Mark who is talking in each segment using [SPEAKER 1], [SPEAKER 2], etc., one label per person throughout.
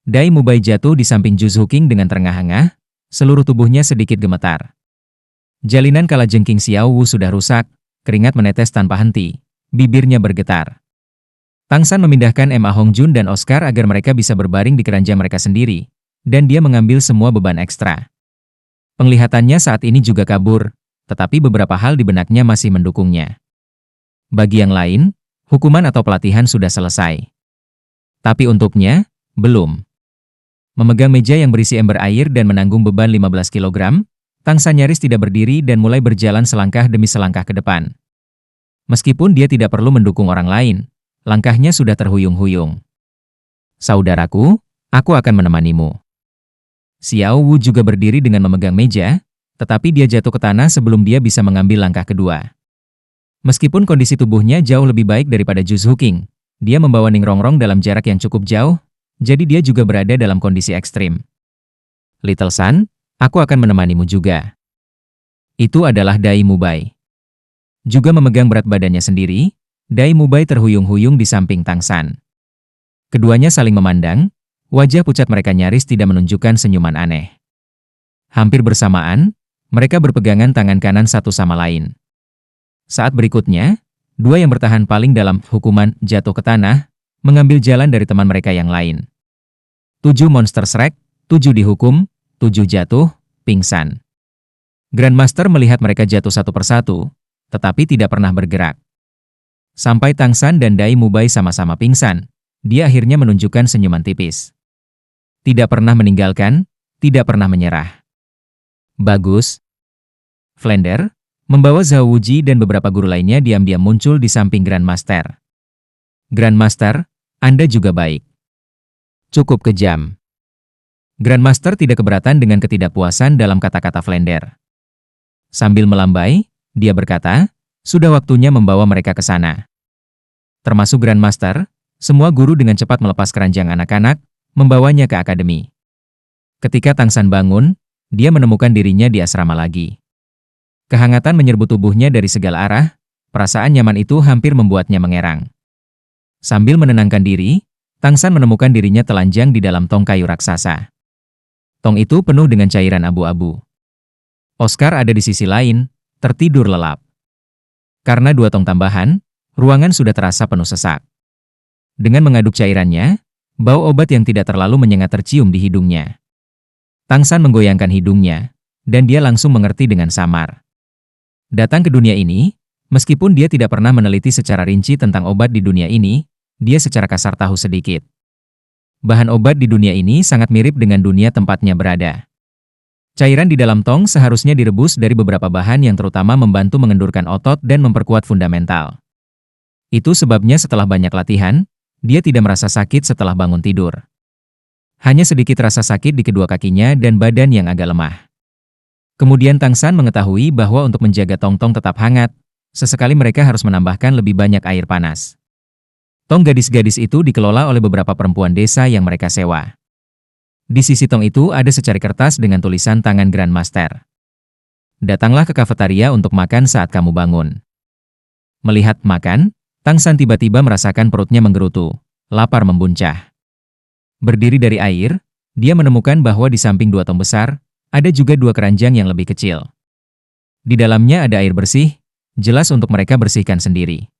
[SPEAKER 1] Dai Mubai jatuh di samping Ju Zhuqing dengan terengah-engah, seluruh tubuhnya sedikit gemetar. Jalinan kalajengking Xiao Wu sudah rusak, keringat menetes tanpa henti, bibirnya bergetar. Tang San memindahkan Ma Hongjun dan Oscar agar mereka bisa berbaring di keranjang mereka sendiri, dan dia mengambil semua beban ekstra. Penglihatannya saat ini juga kabur, tetapi beberapa hal di benaknya masih mendukungnya. Bagi yang lain, hukuman atau pelatihan sudah selesai. Tapi untuknya, belum. Memegang meja yang berisi ember air dan menanggung beban 15 kg, Tang San nyaris tidak berdiri dan mulai berjalan selangkah demi selangkah ke depan. Meskipun dia tidak perlu mendukung orang lain, langkahnya sudah terhuyung-huyung. Saudaraku, aku akan menemanimu. Xiao Wu juga berdiri dengan memegang meja, tetapi dia jatuh ke tanah sebelum dia bisa mengambil langkah kedua. Meskipun kondisi tubuhnya jauh lebih baik daripada Ju Zhuqing, dia membawa Ning Rongrong dalam jarak yang cukup jauh, jadi dia juga berada dalam kondisi ekstrim. Little Sun, aku akan menemanimu juga. Itu adalah Dai Mubai. Juga memegang berat badannya sendiri, Dai Mubai terhuyung-huyung di samping Tang San. Keduanya saling memandang, wajah pucat mereka nyaris tidak menunjukkan senyuman aneh. Hampir bersamaan, mereka berpegangan tangan kanan satu sama lain. Saat berikutnya, dua yang bertahan paling dalam hukuman jatuh ke tanah, mengambil jalan dari teman mereka yang lain. 7 monster Shrek, 7 dihukum, 7 jatuh, pingsan. Grandmaster melihat mereka jatuh satu persatu, tetapi tidak pernah bergerak. Sampai Tang San dan Dai Mubai sama-sama pingsan, dia akhirnya menunjukkan senyuman tipis. Tidak pernah meninggalkan, tidak pernah menyerah. Bagus. Flender, membawa Zhao Wuji dan beberapa guru lainnya diam-diam muncul di samping Grandmaster. Grandmaster, Anda juga baik. Cukup kejam. Grandmaster tidak keberatan dengan ketidakpuasan dalam kata-kata Flender. Sambil melambai, dia berkata, sudah waktunya membawa mereka ke sana. Termasuk Grandmaster, semua guru dengan cepat melepas keranjang anak-anak, membawanya ke akademi. Ketika Tang San bangun, dia menemukan dirinya di asrama lagi. Kehangatan menyerbu tubuhnya dari segala arah, perasaan nyaman itu hampir membuatnya mengerang. Sambil menenangkan diri, Tang San menemukan dirinya telanjang di dalam tong kayu raksasa. Tong itu penuh dengan cairan abu-abu. Oscar ada di sisi lain, tertidur lelap. Karena 2 tong tambahan, ruangan sudah terasa penuh sesak. Dengan mengaduk cairannya, bau obat yang tidak terlalu menyengat tercium di hidungnya. Tang San menggoyangkan hidungnya, dan dia langsung mengerti dengan samar. Datang ke dunia ini, meskipun dia tidak pernah meneliti secara rinci tentang obat di dunia ini, dia secara kasar tahu sedikit. Bahan obat di dunia ini sangat mirip dengan dunia tempatnya berada. Cairan di dalam tong seharusnya direbus dari beberapa bahan yang terutama membantu mengendurkan otot dan memperkuat fundamental. Itu sebabnya setelah banyak latihan, dia tidak merasa sakit setelah bangun tidur. Hanya sedikit rasa sakit di kedua kakinya dan badan yang agak lemah. Kemudian Tang San mengetahui bahwa untuk menjaga tong-tong tetap hangat, sesekali mereka harus menambahkan lebih banyak air panas. Tong gadis-gadis itu dikelola oleh beberapa perempuan desa yang mereka sewa. Di sisi tong itu ada secari kertas dengan tulisan tangan Grandmaster. Datanglah ke kafetaria untuk makan saat kamu bangun. Melihat makan, Tang San tiba-tiba merasakan perutnya menggerutu, lapar membuncah. Berdiri dari air, dia menemukan bahwa di samping 2 tong besar, ada juga 2 keranjang yang lebih kecil. Di dalamnya ada air bersih, jelas untuk mereka bersihkan sendiri.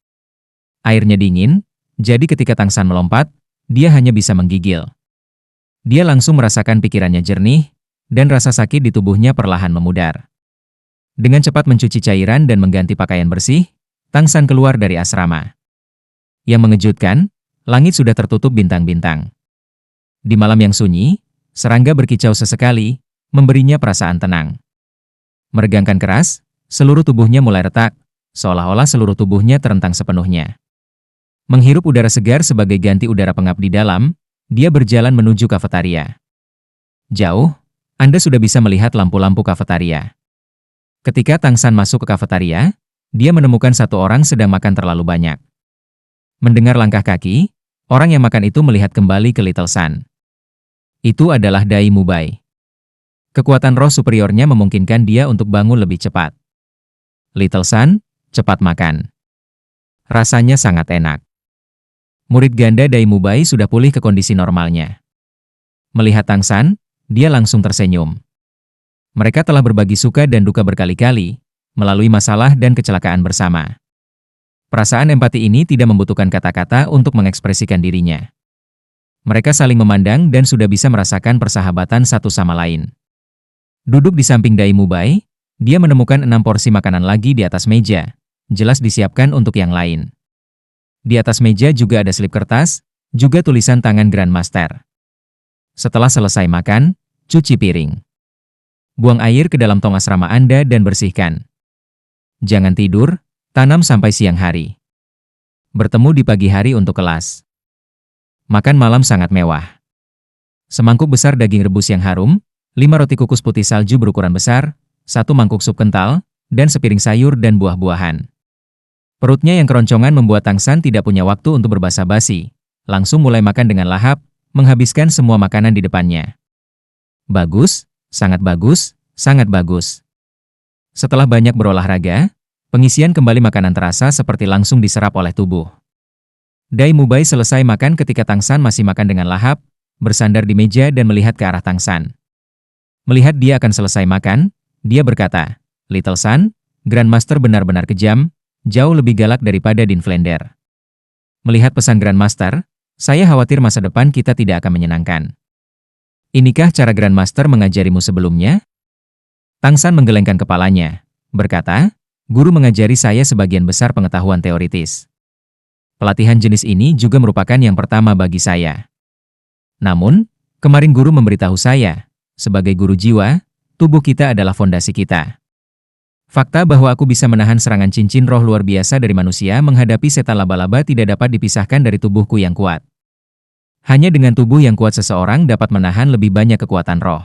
[SPEAKER 1] Airnya dingin, jadi ketika Tang San melompat, dia hanya bisa menggigil. Dia langsung merasakan pikirannya jernih, dan rasa sakit di tubuhnya perlahan memudar. Dengan cepat mencuci cairan dan mengganti pakaian bersih, Tang San keluar dari asrama. Yang mengejutkan, langit sudah tertutup bintang-bintang. Di malam yang sunyi, serangga berkicau sesekali, memberinya perasaan tenang. Meregangkan keras, seluruh tubuhnya mulai retak, seolah-olah seluruh tubuhnya terentang sepenuhnya. Menghirup udara segar sebagai ganti udara pengap di dalam, dia berjalan menuju kafetaria. Jauh, Anda sudah bisa melihat lampu-lampu kafetaria. Ketika Tang San masuk ke kafetaria, dia menemukan 1 orang sedang makan terlalu banyak. Mendengar langkah kaki, orang yang makan itu melihat kembali ke Little Sun. Itu adalah Dai Mubai. Kekuatan roh superiornya memungkinkan dia untuk bangun lebih cepat. Little Sun, cepat makan. Rasanya sangat enak. Murid ganda Dai Mubai sudah pulih ke kondisi normalnya. Melihat Tang San, dia langsung tersenyum. Mereka telah berbagi suka dan duka berkali-kali, melalui masalah dan kecelakaan bersama. Perasaan empati ini tidak membutuhkan kata-kata untuk mengekspresikan dirinya. Mereka saling memandang dan sudah bisa merasakan persahabatan satu sama lain. Duduk di samping Dai Mubai, dia menemukan 6 porsi makanan lagi di atas meja, jelas disiapkan untuk yang lain. Di atas meja juga ada slip kertas, juga tulisan tangan Grandmaster. Setelah selesai makan, cuci piring. Buang air ke dalam tong asrama Anda dan bersihkan. Jangan tidur, tanam sampai siang hari. Bertemu di pagi hari untuk kelas. Makan malam sangat mewah. Semangkuk besar daging rebus yang harum, 5 roti kukus putih salju berukuran besar, 1 mangkuk sup kental, dan sepiring sayur dan buah-buahan. Perutnya yang keroncongan membuat Tang San tidak punya waktu untuk berbasa-basi. Langsung mulai makan dengan lahap, menghabiskan semua makanan di depannya. Bagus, sangat bagus, sangat bagus. Setelah banyak berolahraga, pengisian kembali makanan terasa seperti langsung diserap oleh tubuh. Dai Mubai selesai makan ketika Tang San masih makan dengan lahap, bersandar di meja dan melihat ke arah Tang San. Melihat dia akan selesai makan, dia berkata, "Little San, Grandmaster benar-benar kejam, jauh lebih galak daripada Din Flender." Melihat pesan Grandmaster, saya khawatir masa depan kita tidak akan menyenangkan. Inikah cara Grandmaster mengajarimu sebelumnya? Tang San menggelengkan kepalanya, berkata, "Guru mengajari saya sebagian besar pengetahuan teoritis. Pelatihan jenis ini juga merupakan yang pertama bagi saya. Namun, kemarin guru memberitahu saya, sebagai guru jiwa, tubuh kita adalah fondasi kita. Fakta bahwa aku bisa menahan serangan cincin roh luar biasa dari manusia menghadapi setan laba-laba tidak dapat dipisahkan dari tubuhku yang kuat. Hanya dengan tubuh yang kuat seseorang dapat menahan lebih banyak kekuatan roh.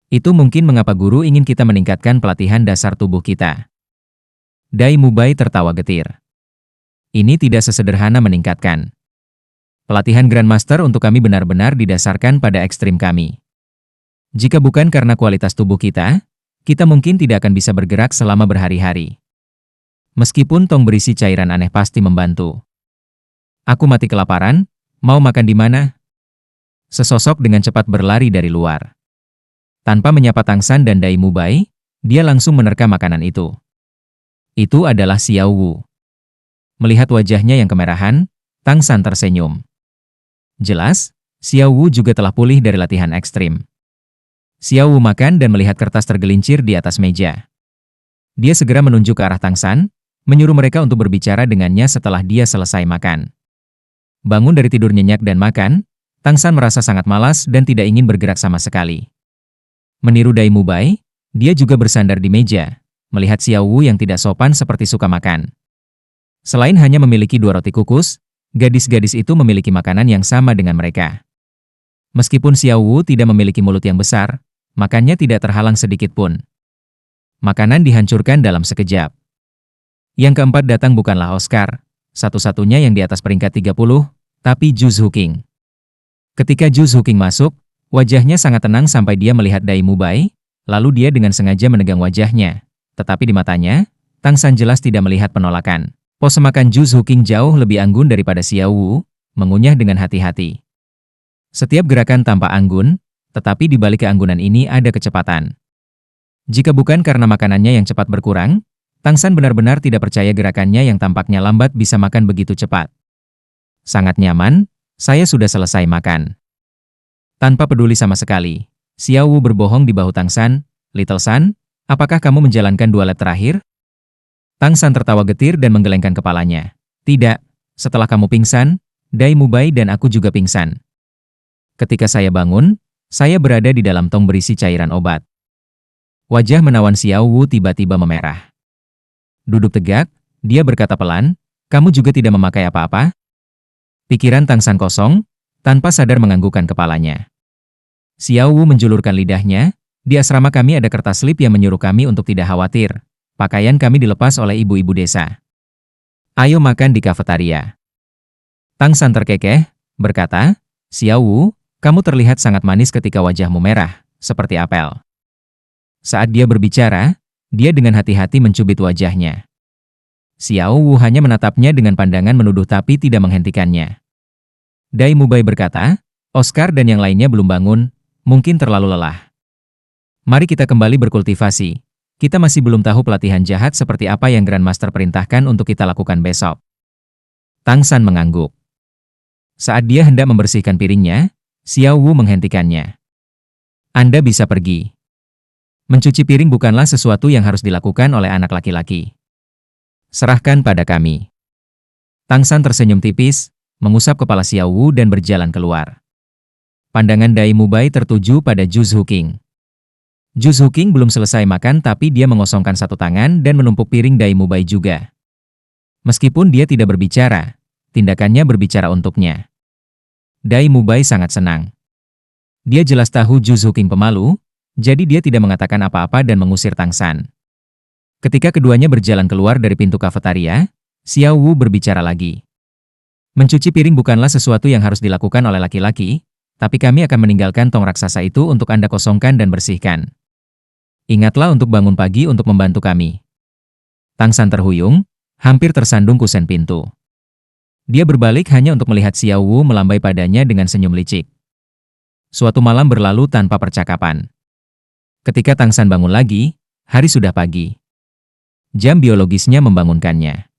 [SPEAKER 1] Itu mungkin mengapa guru ingin kita meningkatkan pelatihan dasar tubuh kita." Dai Mubai tertawa getir. "Ini tidak sesederhana meningkatkan. Pelatihan Grandmaster untuk kami benar-benar didasarkan pada ekstrim kami. Jika bukan karena kualitas tubuh kita mungkin tidak akan bisa bergerak selama berhari-hari. Meskipun tong berisi cairan aneh pasti membantu. Aku mati kelaparan, mau makan di mana?" Sesosok dengan cepat berlari dari luar. Tanpa menyapa Tang San dan Dai Mubai, dia langsung menerka makanan itu. Itu adalah Xiao Wu. Melihat wajahnya yang kemerahan, Tang San tersenyum. Jelas, Xiao Wu juga telah pulih dari latihan ekstrim. Xiao Wu makan dan melihat kertas tergelincir di atas meja. Dia segera menunjuk ke arah Tang San, menyuruh mereka untuk berbicara dengannya setelah dia selesai makan. Bangun dari tidur nyenyak dan makan, Tang San merasa sangat malas dan tidak ingin bergerak sama sekali. Meniru Dai Mubai, dia juga bersandar di meja, melihat Xiao Wu yang tidak sopan seperti suka makan. Selain hanya memiliki 2 roti kukus, gadis-gadis itu memiliki makanan yang sama dengan mereka. Meskipun Xiao Wu tidak memiliki mulut yang besar, makannya tidak terhalang sedikit pun. Makanan dihancurkan dalam sekejap. Yang keempat datang bukanlah Oscar, satu-satunya yang di atas peringkat 30, tapi Zhu Zuqing. Ketika Zhu Zuqing masuk, wajahnya sangat tenang sampai dia melihat Dai Mubai, lalu dia dengan sengaja menegang wajahnya. Tetapi di matanya, Tang San jelas tidak melihat penolakan. Pose makan Zhu Zuqing jauh lebih anggun daripada Xiao Wu, mengunyah dengan hati-hati. Setiap gerakan tampak anggun, tetapi di balik keanggunan ini ada kecepatan. Jika bukan karena makanannya yang cepat berkurang, Tang San benar-benar tidak percaya gerakannya yang tampaknya lambat bisa makan begitu cepat. "Sangat nyaman, saya sudah selesai makan." Tanpa peduli sama sekali, Xiao Wu berbohong di bahu Tang San, "Little San, apakah kamu menjalankan 2 lap terakhir?" Tang San tertawa getir dan menggelengkan kepalanya. "Tidak, setelah kamu pingsan, Dai Mubai dan aku juga pingsan. Ketika saya bangun, saya berada di dalam tong berisi cairan obat." Wajah menawan Xiao Wu tiba-tiba memerah. Duduk tegak, dia berkata pelan, "Kamu juga tidak memakai apa-apa?" Pikiran Tang San kosong, tanpa sadar menganggukkan kepalanya. Xiao Wu menjulurkan lidahnya, "Di asrama kami ada kertas slip yang menyuruh kami untuk tidak khawatir. Pakaian kami dilepas oleh ibu-ibu desa. Ayo makan di kafetaria." Tang San terkekeh, berkata, "Xiao Wu, kamu terlihat sangat manis ketika wajahmu merah, seperti apel." Saat dia berbicara, dia dengan hati-hati mencubit wajahnya. Xiao Wu hanya menatapnya dengan pandangan menuduh tapi tidak menghentikannya. Dai Mubai berkata, Oscar dan yang lainnya belum bangun, mungkin terlalu lelah. Mari kita kembali berkultivasi. Kita masih belum tahu pelatihan jahat seperti apa yang Grandmaster perintahkan untuk kita lakukan besok. Tang San mengangguk. Saat dia hendak membersihkan piringnya, Xiao Wu menghentikannya. Anda bisa pergi. Mencuci piring bukanlah sesuatu yang harus dilakukan oleh anak laki-laki. Serahkan pada kami. Tang San tersenyum tipis, mengusap kepala Xiao Wu dan berjalan keluar. Pandangan Dai Mubai tertuju pada Zhu Zuqing. Zhu Zuqing belum selesai makan tapi dia mengosongkan satu tangan dan menumpuk piring Dai Mubai juga. Meskipun dia tidak berbicara, tindakannya berbicara untuknya. Dai Mubai sangat senang. Dia jelas tahu Zhu Zuqing pemalu, jadi dia tidak mengatakan apa-apa dan mengusir Tang San. Ketika keduanya berjalan keluar dari pintu kafetaria, Xiao Wu berbicara lagi. Mencuci piring bukanlah sesuatu yang harus dilakukan oleh laki-laki, tapi kami akan meninggalkan tong raksasa itu untuk Anda kosongkan dan bersihkan. Ingatlah untuk bangun pagi untuk membantu kami. Tang San terhuyung, hampir tersandung kusen pintu. Dia berbalik hanya untuk melihat Xiao Wu melambai padanya dengan senyum licik. Suatu malam berlalu tanpa percakapan. Ketika Tang San bangun lagi, hari sudah pagi. Jam biologisnya membangunkannya.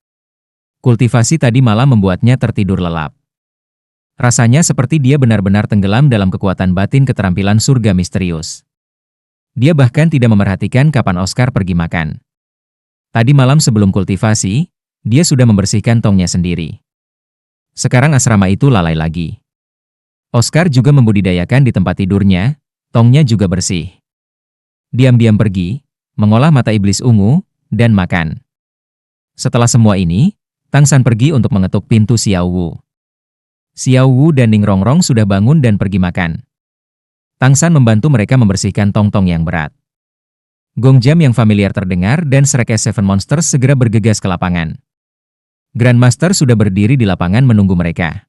[SPEAKER 1] Kultivasi tadi malam membuatnya tertidur lelap. Rasanya seperti dia benar-benar tenggelam dalam kekuatan batin keterampilan surga misterius. Dia bahkan tidak memerhatikan kapan Oscar pergi makan. Tadi malam sebelum kultivasi, dia sudah membersihkan tongnya sendiri. Sekarang asrama itu lalai lagi. Oscar juga membudidayakan di tempat tidurnya, tongnya juga bersih. Diam-diam pergi, mengolah mata iblis ungu, dan makan. Setelah semua ini, Tang San pergi untuk mengetuk pintu Xiao Wu. Xiao Wu dan Ning Rongrong sudah bangun dan pergi makan. Tang San membantu mereka membersihkan tong-tong yang berat. Gong jam yang familiar terdengar dan Shrek S7 Monsters segera bergegas ke lapangan. Grandmaster sudah berdiri di lapangan menunggu mereka.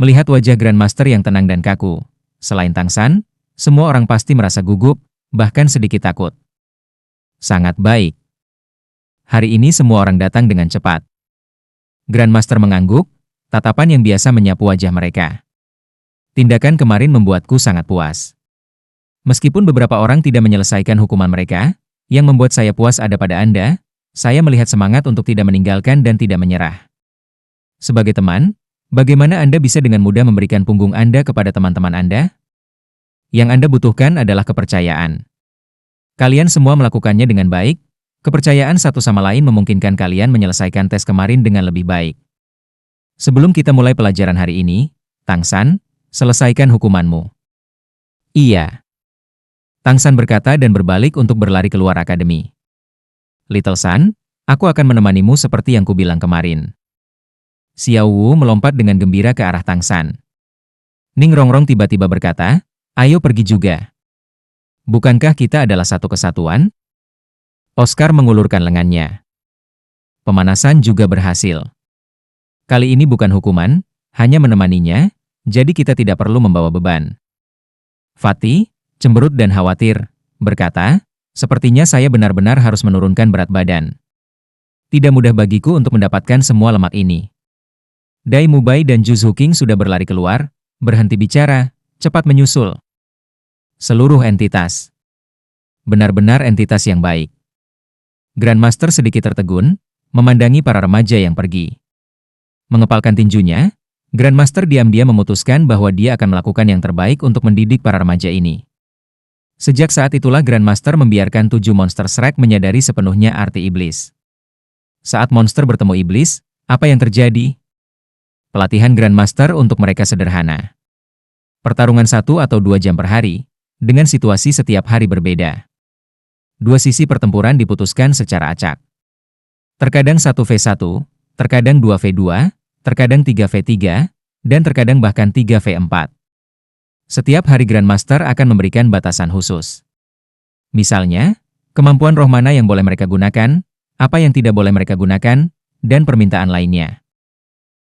[SPEAKER 1] Melihat wajah Grandmaster yang tenang dan kaku, selain Tang San, semua orang pasti merasa gugup, bahkan sedikit takut. Sangat baik. Hari ini semua orang datang dengan cepat. Grandmaster mengangguk, tatapan yang biasa menyapu wajah mereka. Tindakan kemarin membuatku sangat puas. Meskipun beberapa orang tidak menyelesaikan hukuman mereka, yang membuat saya puas ada pada Anda, saya melihat semangat untuk tidak meninggalkan dan tidak menyerah. Sebagai teman, bagaimana Anda bisa dengan mudah memberikan punggung Anda kepada teman-teman Anda? Yang Anda butuhkan adalah kepercayaan. Kalian semua melakukannya dengan baik, kepercayaan satu sama lain memungkinkan kalian menyelesaikan tes kemarin dengan lebih baik. Sebelum kita mulai pelajaran hari ini, Tang San, selesaikan hukumanmu. Iya. Tang San berkata dan berbalik untuk berlari keluar akademi. Little San, aku akan menemanimu seperti yang kubilang kemarin. Xiao Wu melompat dengan gembira ke arah Tang San. Ning Rongrong tiba-tiba berkata, ayo pergi juga. Bukankah kita adalah satu kesatuan? Oscar mengulurkan lengannya. Pemanasan juga berhasil. Kali ini bukan hukuman, hanya menemaninya, jadi kita tidak perlu membawa beban. Fatih, cemberut dan khawatir, berkata, sepertinya saya benar-benar harus menurunkan berat badan. Tidak mudah bagiku untuk mendapatkan semua lemak ini. Dai Mubai dan Zhu Zuqing sudah berlari keluar, berhenti bicara, cepat menyusul. Seluruh entitas. Benar-benar entitas yang baik. Grandmaster sedikit tertegun, memandangi para remaja yang pergi. Mengepalkan tinjunya, Grandmaster diam-diam memutuskan bahwa dia akan melakukan yang terbaik untuk mendidik para remaja ini. Sejak saat itulah Grandmaster membiarkan 7 monster Shrek menyadari sepenuhnya arti iblis. Saat monster bertemu iblis, apa yang terjadi? Pelatihan Grandmaster untuk mereka sederhana. Pertarungan 1 atau 2 jam per hari, dengan situasi setiap hari berbeda. Dua sisi pertempuran diputuskan secara acak. Terkadang 1v1, terkadang 2v2, terkadang 3v3, dan terkadang bahkan 3v4. Setiap hari Grandmaster akan memberikan batasan khusus. Misalnya, kemampuan roh mana yang boleh mereka gunakan, apa yang tidak boleh mereka gunakan, dan permintaan lainnya.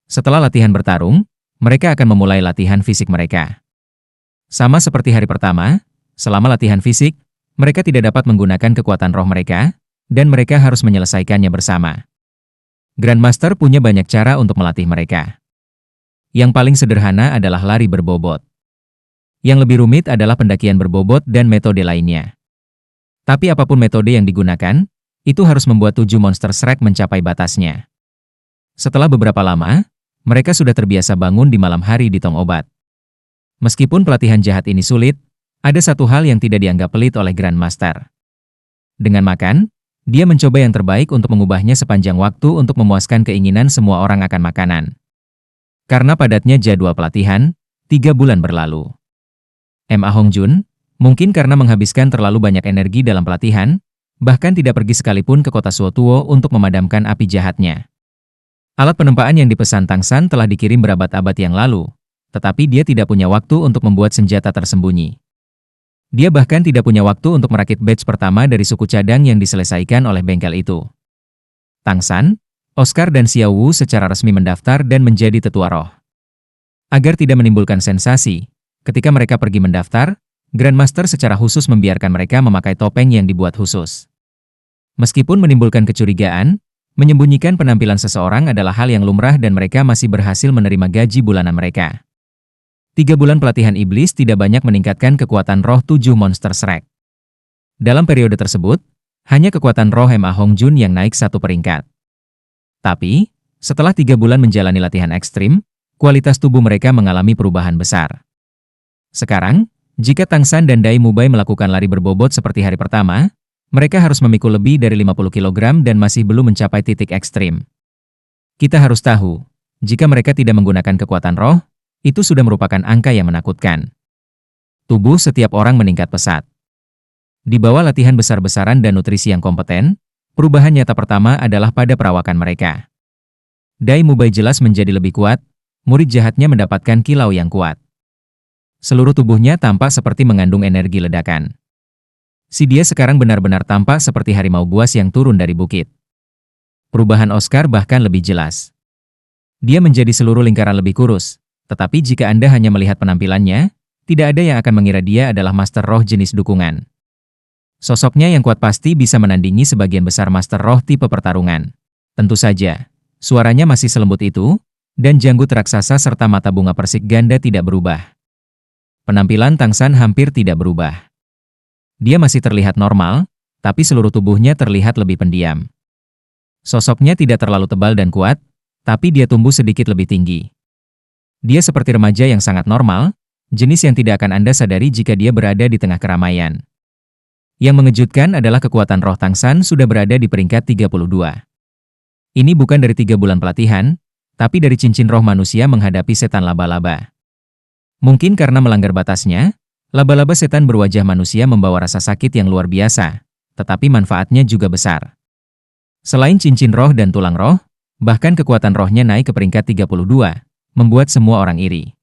[SPEAKER 1] Setelah latihan bertarung, mereka akan memulai latihan fisik mereka. Sama seperti hari pertama, selama latihan fisik, mereka tidak dapat menggunakan kekuatan roh mereka, dan mereka harus menyelesaikannya bersama. Grandmaster punya banyak cara untuk melatih mereka. Yang paling sederhana adalah lari berbobot. Yang lebih rumit adalah pendakian berbobot dan metode lainnya. Tapi apapun metode yang digunakan, itu harus membuat 7 monster Shrek mencapai batasnya. Setelah beberapa lama, mereka sudah terbiasa bangun di malam hari di tong obat. Meskipun pelatihan jahat ini sulit, ada satu hal yang tidak dianggap pelit oleh Grandmaster. Dengan makan, dia mencoba yang terbaik untuk mengubahnya sepanjang waktu untuk memuaskan keinginan semua orang akan makanan. Karena padatnya jadwal pelatihan, 3 bulan berlalu. Ma Hongjun, mungkin karena menghabiskan terlalu banyak energi dalam pelatihan, bahkan tidak pergi sekalipun ke kota Suotuo untuk memadamkan api jahatnya. Alat penempaan yang dipesan Tang San telah dikirim berabad-abad yang lalu, tetapi dia tidak punya waktu untuk membuat senjata tersembunyi. Dia bahkan tidak punya waktu untuk merakit badge pertama dari suku cadang yang diselesaikan oleh bengkel itu. Tang San, Oscar dan Xiao Wu secara resmi mendaftar dan menjadi tetua roh. Agar tidak menimbulkan sensasi, ketika mereka pergi mendaftar, Grandmaster secara khusus membiarkan mereka memakai topeng yang dibuat khusus. Meskipun menimbulkan kecurigaan, menyembunyikan penampilan seseorang adalah hal yang lumrah dan mereka masih berhasil menerima gaji bulanan mereka. 3 bulan pelatihan iblis tidak banyak meningkatkan kekuatan roh 7 monster Shrek. Dalam periode tersebut, hanya kekuatan roh Ma Hongjun yang naik 1 peringkat. Tapi, setelah 3 bulan menjalani latihan ekstrim, kualitas tubuh mereka mengalami perubahan besar. Sekarang, jika Tang San dan Dai Mubai melakukan lari berbobot seperti hari pertama, mereka harus memikul lebih dari 50 kg dan masih belum mencapai titik ekstrim. Kita harus tahu, jika mereka tidak menggunakan kekuatan roh, itu sudah merupakan angka yang menakutkan. Tubuh setiap orang meningkat pesat. Di bawah latihan besar-besaran dan nutrisi yang kompeten, perubahan nyata pertama adalah pada perawakan mereka. Dai Mubai jelas menjadi lebih kuat, murid jahatnya mendapatkan kilau yang kuat. Seluruh tubuhnya tampak seperti mengandung energi ledakan. Si dia sekarang benar-benar tampak seperti harimau buas yang turun dari bukit. Perubahan Oscar bahkan lebih jelas. Dia menjadi seluruh lingkaran lebih kurus. Tetapi jika Anda hanya melihat penampilannya, tidak ada yang akan mengira dia adalah Master Roh jenis dukungan. Sosoknya yang kuat pasti bisa menandingi sebagian besar Master Roh tipe pertarungan. Tentu saja, suaranya masih selembut itu, dan janggut raksasa serta mata bunga persik ganda tidak berubah. Penampilan Tang San hampir tidak berubah. Dia masih terlihat normal, tapi seluruh tubuhnya terlihat lebih pendiam. Sosoknya tidak terlalu tebal dan kuat, tapi dia tumbuh sedikit lebih tinggi. Dia seperti remaja yang sangat normal, jenis yang tidak akan Anda sadari jika dia berada di tengah keramaian. Yang mengejutkan adalah kekuatan roh Tang San sudah berada di peringkat 32. Ini bukan dari 3 bulan pelatihan, tapi dari cincin roh manusia menghadapi setan laba-laba. Mungkin karena melanggar batasnya, laba-laba setan berwajah manusia membawa rasa sakit yang luar biasa, tetapi manfaatnya juga besar. Selain cincin roh dan tulang roh, bahkan kekuatan rohnya naik ke peringkat 32. Membuat semua orang iri.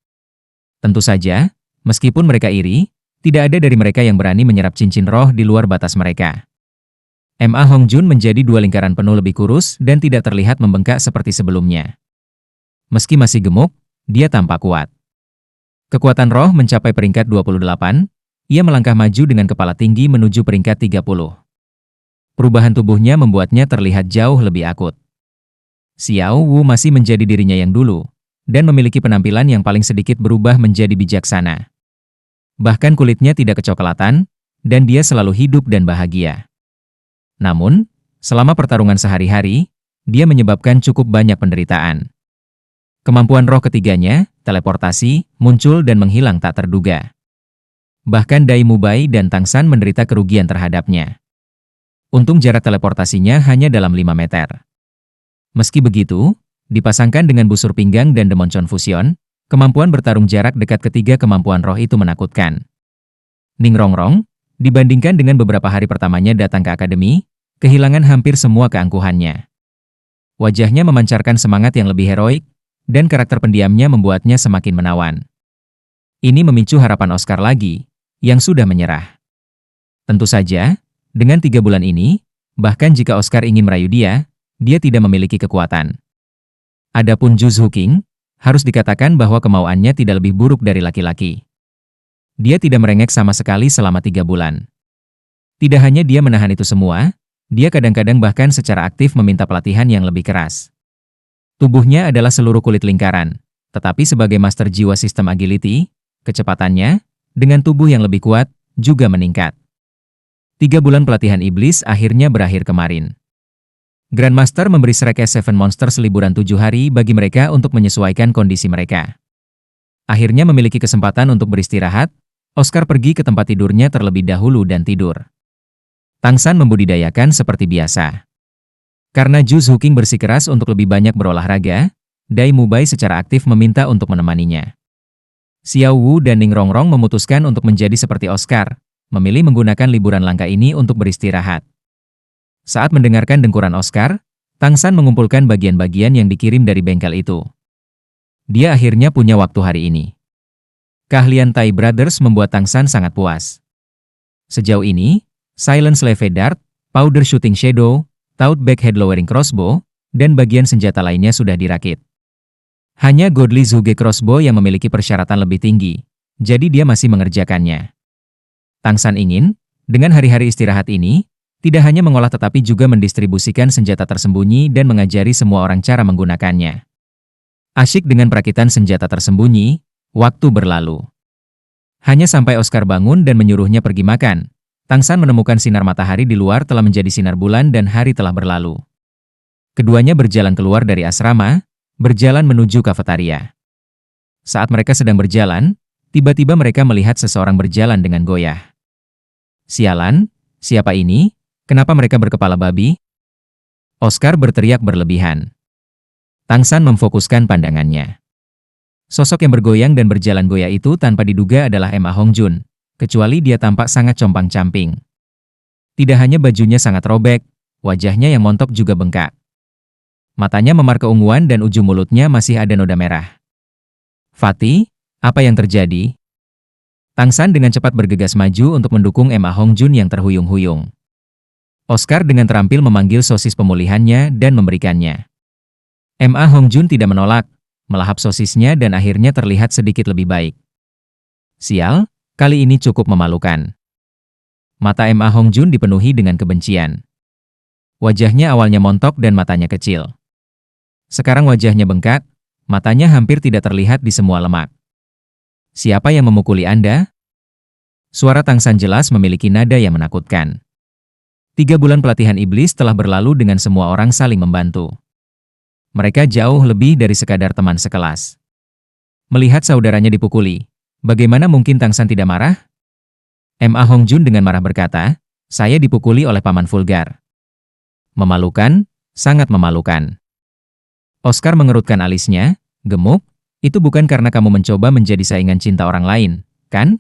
[SPEAKER 1] Tentu saja, meskipun mereka iri, tidak ada dari mereka yang berani menyerap cincin roh di luar batas mereka. Ma Hongjun menjadi 2 lingkaran penuh lebih kurus dan tidak terlihat membengkak seperti sebelumnya. Meski masih gemuk, dia tampak kuat. Kekuatan roh mencapai peringkat 28, ia melangkah maju dengan kepala tinggi menuju peringkat 30. Perubahan tubuhnya membuatnya terlihat jauh lebih akut. Xiao Wu masih menjadi dirinya yang dulu, dan memiliki penampilan yang paling sedikit berubah menjadi bijaksana. Bahkan kulitnya tidak kecoklatan, dan dia selalu hidup dan bahagia. Namun, selama pertarungan sehari-hari, dia menyebabkan cukup banyak penderitaan. Kemampuan roh ketiganya, teleportasi, muncul dan menghilang tak terduga. Bahkan Dai Mubai dan Tang San menderita kerugian terhadapnya. Untung jarak teleportasinya hanya dalam 5 meter. Meski begitu, dipasangkan dengan busur pinggang dan Demoncon Fusion, kemampuan bertarung jarak dekat ketiga kemampuan roh itu menakutkan. Ning Rongrong, dibandingkan dengan beberapa hari pertamanya datang ke akademi, kehilangan hampir semua keangkuhannya. Wajahnya memancarkan semangat yang lebih heroik, dan karakter pendiamnya membuatnya semakin menawan. Ini memicu harapan Oscar lagi, yang sudah menyerah. Tentu saja, dengan 3 bulan ini, bahkan jika Oscar ingin merayu dia tidak memiliki kekuatan. Adapun Juzhu King, harus dikatakan bahwa kemauannya tidak lebih buruk dari laki-laki. Dia tidak merengek sama sekali selama 3 bulan. Tidak hanya dia menahan itu semua, dia kadang-kadang bahkan secara aktif meminta pelatihan yang lebih keras. Tubuhnya adalah seluruh kulit lingkaran, tetapi sebagai master jiwa sistem agility, kecepatannya, dengan tubuh yang lebih kuat, juga meningkat. 3 bulan pelatihan iblis akhirnya berakhir kemarin. Grandmaster memberi Shrek S7 Monsters liburan 7 hari bagi mereka untuk menyesuaikan kondisi mereka. Akhirnya memiliki kesempatan untuk beristirahat, Oscar pergi ke tempat tidurnya terlebih dahulu dan tidur. Tangsan membudidayakan seperti biasa. Karena Ju Zhuqing bersikeras untuk lebih banyak berolahraga, Dai Mubai secara aktif meminta untuk menemaninya. Xiao Wu dan Ning Rongrong memutuskan untuk menjadi seperti Oscar, memilih menggunakan liburan langka ini untuk beristirahat. Saat mendengarkan dengkuran Oscar, Tangsan mengumpulkan bagian-bagian yang dikirim dari bengkel itu. Dia akhirnya punya waktu hari ini. Keahlian Tai Brothers membuat Tangsan sangat puas. Sejauh ini, Silence Leve Dart, Powder Shooting Shadow, Taut Backhead Lowering Crossbow, dan bagian senjata lainnya sudah dirakit. Hanya Godly Zhuge Crossbow yang memiliki persyaratan lebih tinggi, jadi dia masih mengerjakannya. Tangsan ingin, dengan hari-hari istirahat ini, tidak hanya mengolah tetapi juga mendistribusikan senjata tersembunyi dan mengajari semua orang cara menggunakannya. Asyik dengan perakitan senjata tersembunyi, waktu berlalu. Hanya sampai Oscar bangun dan menyuruhnya pergi makan, Tangsan menemukan sinar matahari di luar telah menjadi sinar bulan dan hari telah berlalu. Keduanya berjalan keluar dari asrama, berjalan menuju kafetaria. Saat mereka sedang berjalan, tiba-tiba mereka melihat seseorang berjalan dengan goyah. Sialan, siapa ini? Kenapa mereka berkepala babi? Oscar berteriak berlebihan. Tangsan memfokuskan pandangannya. Sosok yang bergoyang dan berjalan goyah itu tanpa diduga adalah Emma Hongjun, kecuali dia tampak sangat compang-camping. Tidak hanya bajunya sangat robek, wajahnya yang montok juga bengkak. Matanya memar keunguan dan ujung mulutnya masih ada noda merah. Fatih, apa yang terjadi? Tangsan dengan cepat bergegas maju untuk mendukung Emma Hongjun yang terhuyung-huyung. Oscar dengan terampil memanggil sosis pemulihannya dan memberikannya. Emma Hongjun tidak menolak, melahap sosisnya dan akhirnya terlihat sedikit lebih baik. Sial, kali ini cukup memalukan. Mata Emma Hongjun dipenuhi dengan kebencian. Wajahnya awalnya montok dan matanya kecil. Sekarang wajahnya bengkak, matanya hampir tidak terlihat di semua lemak. Siapa yang memukuli Anda? Suara Tangsan jelas memiliki nada yang menakutkan. 3 bulan pelatihan iblis telah berlalu dengan semua orang saling membantu. Mereka jauh lebih dari sekadar teman sekelas. Melihat saudaranya dipukuli, bagaimana mungkin Tangsan tidak marah? Emma Hongjun dengan marah berkata, saya dipukuli oleh paman vulgar. Memalukan, sangat memalukan. Oscar mengerutkan alisnya, gemuk, itu bukan karena kamu mencoba menjadi saingan cinta orang lain, kan?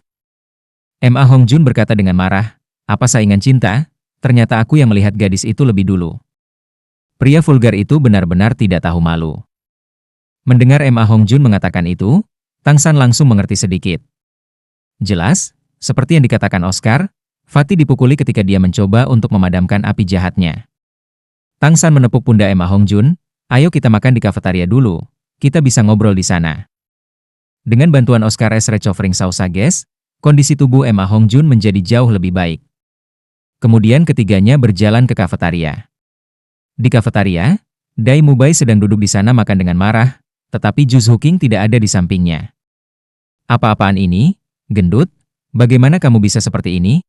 [SPEAKER 1] Emma Hongjun berkata dengan marah, apa saingan cinta? Ternyata aku yang melihat gadis itu lebih dulu. Pria vulgar itu benar-benar tidak tahu malu. Mendengar Emma Hongjun mengatakan itu, Tangsan langsung mengerti sedikit. Jelas, seperti yang dikatakan Oscar, Fatih dipukuli ketika dia mencoba untuk memadamkan api jahatnya. Tangsan menepuk pundak Emma Hongjun, ayo kita makan di kafetaria dulu, kita bisa ngobrol di sana. Dengan bantuan Oscar S. Recovering Sausages, kondisi tubuh Emma Hongjun menjadi jauh lebih baik. Kemudian ketiganya berjalan ke kafetaria. Di kafetaria, Dai Mubai sedang duduk di sana makan dengan marah, tetapi Ju Zhuqing tidak ada di sampingnya. Apa-apaan ini, gendut? Bagaimana kamu bisa seperti ini?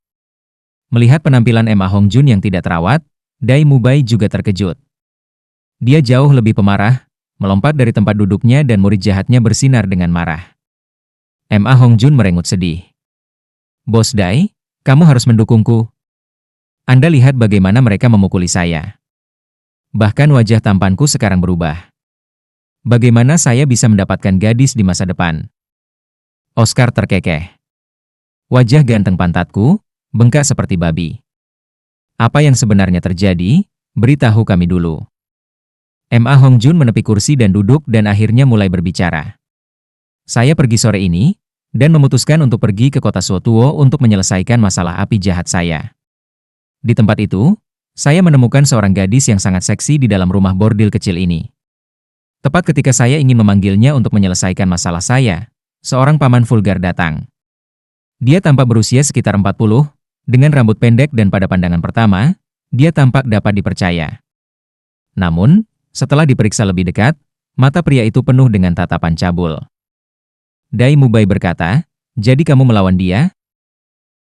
[SPEAKER 1] Melihat penampilan Emma Hongjun yang tidak terawat, Dai Mubai juga terkejut. Dia jauh lebih pemarah, melompat dari tempat duduknya dan murid jahatnya bersinar dengan marah. Emma Hongjun merengut sedih. Bos Dai, kamu harus mendukungku. Anda lihat bagaimana mereka memukuli saya. Bahkan wajah tampanku sekarang berubah. Bagaimana saya bisa mendapatkan gadis di masa depan? Oscar terkekeh. Wajah ganteng pantatku, bengkak seperti babi. Apa yang sebenarnya terjadi? Beritahu kami dulu. Emma Hongjun menepi kursi dan duduk dan akhirnya mulai berbicara. Saya pergi sore ini, dan memutuskan untuk pergi ke kota Suotuo untuk menyelesaikan masalah api jahat saya. Di tempat itu, saya menemukan seorang gadis yang sangat seksi di dalam rumah bordil kecil ini. Tepat ketika saya ingin memanggilnya untuk menyelesaikan masalah saya, seorang paman vulgar datang. Dia tampak berusia sekitar 40, dengan rambut pendek dan pada pandangan pertama, dia tampak dapat dipercaya. Namun, setelah diperiksa lebih dekat, mata pria itu penuh dengan tatapan cabul. Dai Mubai berkata, Jadi kamu melawan dia?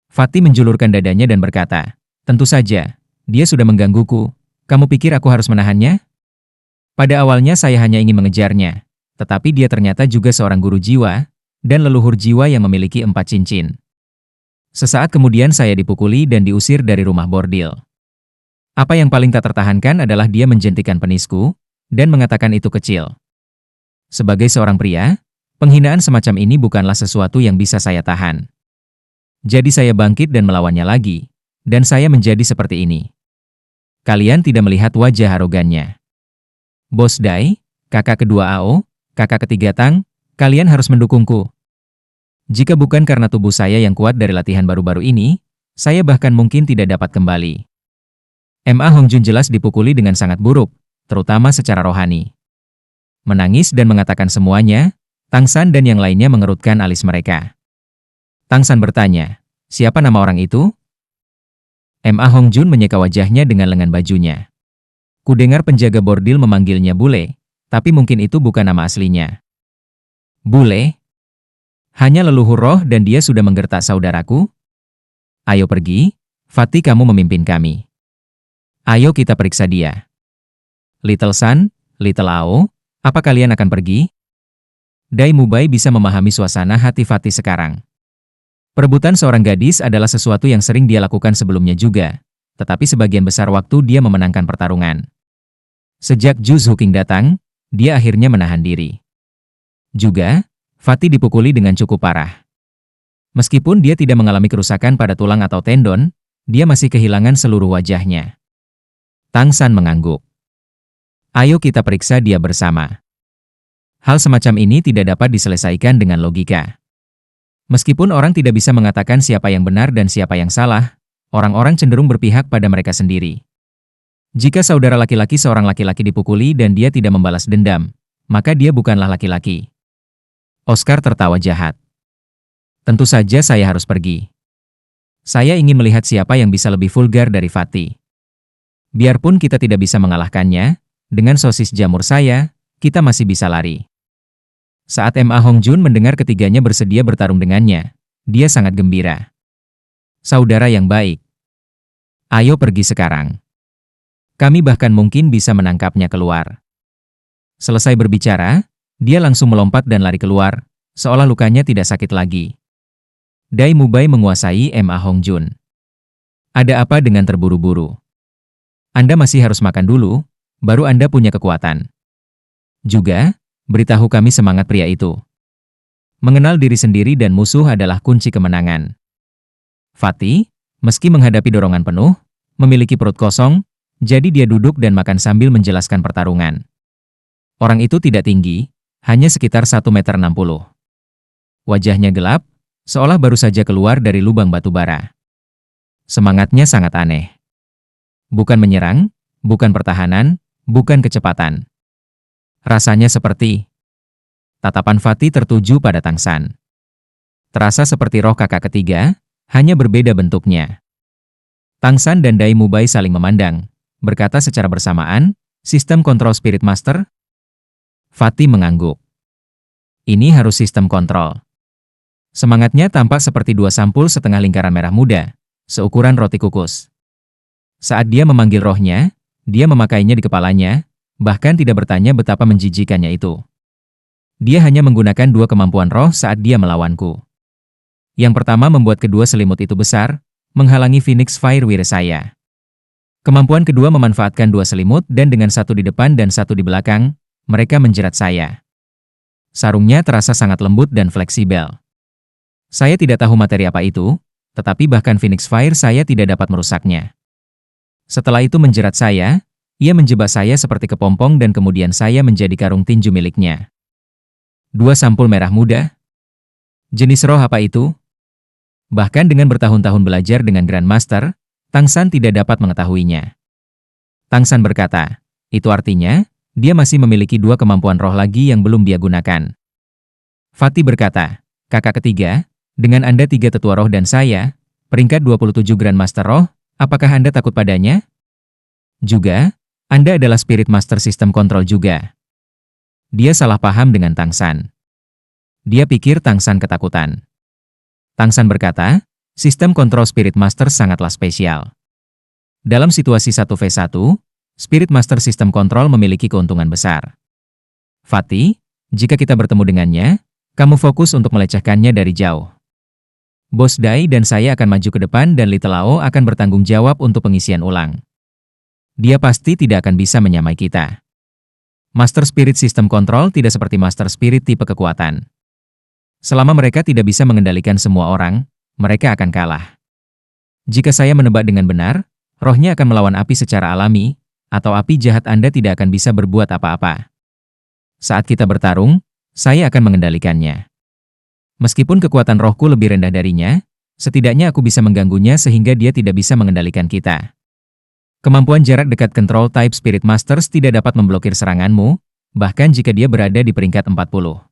[SPEAKER 1] Fatih menjulurkan dadanya dan berkata, tentu saja, dia sudah menggangguku. Kamu pikir aku harus menahannya? Pada awalnya saya hanya ingin mengejarnya, tetapi dia ternyata juga seorang guru jiwa, dan leluhur jiwa yang memiliki 4 cincin. Sesaat kemudian saya dipukuli dan diusir dari rumah bordil. Apa yang paling tak tertahankan adalah dia menjentikan penisku, dan mengatakan itu kecil. Sebagai seorang pria, penghinaan semacam ini bukanlah sesuatu yang bisa saya tahan. Jadi saya bangkit dan melawannya lagi, dan saya menjadi seperti ini. Kalian tidak melihat wajah arogannya. Bos Dai, kakak kedua Ao, kakak ketiga Tang, kalian harus mendukungku. Jika bukan karena tubuh saya yang kuat dari latihan baru-baru ini, saya bahkan mungkin tidak dapat kembali. Ma Hongjun jelas dipukuli dengan sangat buruk, terutama secara rohani. Menangis dan mengatakan semuanya, Tang San dan yang lainnya mengerutkan alis mereka. Tang San bertanya, siapa nama orang itu? Ma Hongjun menyeka wajahnya dengan lengan bajunya. Kudengar penjaga bordil memanggilnya Bule, tapi mungkin itu bukan nama aslinya. Bule? Hanya leluhur roh dan dia sudah menggertak saudaraku? Ayo pergi, Fatih kamu memimpin kami. Ayo kita periksa dia. Little San, Little Ao, apa kalian akan pergi? Dai Mubai bisa memahami suasana hati Fatih sekarang. Perebutan seorang gadis adalah sesuatu yang sering dia lakukan sebelumnya juga, tetapi sebagian besar waktu dia memenangkan pertarungan. Sejak Ju Zhuqing datang, dia akhirnya menahan diri. Juga, Fatih dipukuli dengan cukup parah. Meskipun dia tidak mengalami kerusakan pada tulang atau tendon, dia masih kehilangan seluruh wajahnya. Tang San mengangguk. Ayo kita periksa dia bersama. Hal semacam ini tidak dapat diselesaikan dengan logika. Meskipun orang tidak bisa mengatakan siapa yang benar dan siapa yang salah, orang-orang cenderung berpihak pada mereka sendiri. Jika saudara laki-laki seorang laki-laki dipukuli dan dia tidak membalas dendam, maka dia bukanlah laki-laki. Oscar tertawa jahat. Tentu saja saya harus pergi. Saya ingin melihat siapa yang bisa lebih vulgar dari Fatih. Biarpun kita tidak bisa mengalahkannya, dengan sosis jamur saya, kita masih bisa lari. Saat Ma Hongjun mendengar ketiganya bersedia bertarung dengannya, dia sangat gembira. Saudara yang baik. Ayo pergi sekarang. Kami bahkan mungkin bisa menangkapnya keluar. Selesai berbicara, dia langsung melompat dan lari keluar, seolah lukanya tidak sakit lagi. Dai Mubai menguasai Ma Hongjun. Ada apa dengan terburu-buru? Anda masih harus makan dulu, baru Anda punya kekuatan. Juga, beritahu kami semangat pria itu. Mengenal diri sendiri dan musuh adalah kunci kemenangan. Fatih, meski menghadapi dorongan penuh, memiliki perut kosong, jadi dia duduk dan makan sambil menjelaskan pertarungan. Orang itu tidak tinggi, hanya sekitar 1,60 meter. Wajahnya gelap, seolah baru saja keluar dari lubang batu bara. Semangatnya sangat aneh. Bukan menyerang, bukan pertahanan, bukan kecepatan. Rasanya seperti... Tatapan Fatih tertuju pada Tang San. Terasa seperti roh kakak ketiga, hanya berbeda bentuknya. Tang San dan Dai Mubai saling memandang, berkata secara bersamaan, sistem kontrol Spirit Master? Fatih mengangguk. Ini harus sistem kontrol. Semangatnya tampak seperti 2 sampul setengah lingkaran merah muda, seukuran roti kukus. Saat dia memanggil rohnya, dia memakainya di kepalanya, bahkan tidak bertanya betapa menjijikannya itu. Dia hanya menggunakan 2 kemampuan roh saat dia melawanku. Yang pertama membuat kedua selimut itu besar, menghalangi Phoenix Fire Wire saya. Kemampuan kedua memanfaatkan 2 selimut dan dengan 1 di depan dan 1 di belakang, mereka menjerat saya. Sarungnya terasa sangat lembut dan fleksibel. Saya tidak tahu materi apa itu, tetapi bahkan Phoenix Fire saya tidak dapat merusaknya. Setelah itu menjerat saya, ia menjebak saya seperti kepompong dan kemudian saya menjadi karung tinju miliknya. 2 sampul merah muda? Jenis roh apa itu? Bahkan dengan bertahun-tahun belajar dengan Grandmaster, Tang San tidak dapat mengetahuinya. Tang San berkata, itu artinya, dia masih memiliki 2 kemampuan roh lagi yang belum dia gunakan. Fatih berkata, kakak ketiga, dengan Anda 3 tetua roh dan saya, peringkat 27 Grandmaster roh, apakah Anda takut padanya? Juga, Anda adalah Spirit Master System Control juga. Dia salah paham dengan Tang San. Dia pikir Tang San ketakutan. Tang San berkata, sistem kontrol Spirit Master sangatlah spesial. Dalam situasi 1v1, Spirit Master sistem kontrol memiliki keuntungan besar. Fatih, jika kita bertemu dengannya, kamu fokus untuk melecehkannya dari jauh. Bos Dai dan saya akan maju ke depan dan Little Lao akan bertanggung jawab untuk pengisian ulang. Dia pasti tidak akan bisa menyamai kita. Master Spirit sistem kontrol tidak seperti Master Spirit tipe kekuatan. Selama mereka tidak bisa mengendalikan semua orang, mereka akan kalah. Jika saya menebak dengan benar, rohnya akan melawan api secara alami, atau api jahat Anda tidak akan bisa berbuat apa-apa. Saat kita bertarung, saya akan mengendalikannya. Meskipun kekuatan rohku lebih rendah darinya, setidaknya aku bisa mengganggunya sehingga dia tidak bisa mengendalikan kita. Kemampuan jarak dekat Control Type Spirit Masters tidak dapat memblokir seranganmu, bahkan jika dia berada di peringkat 40.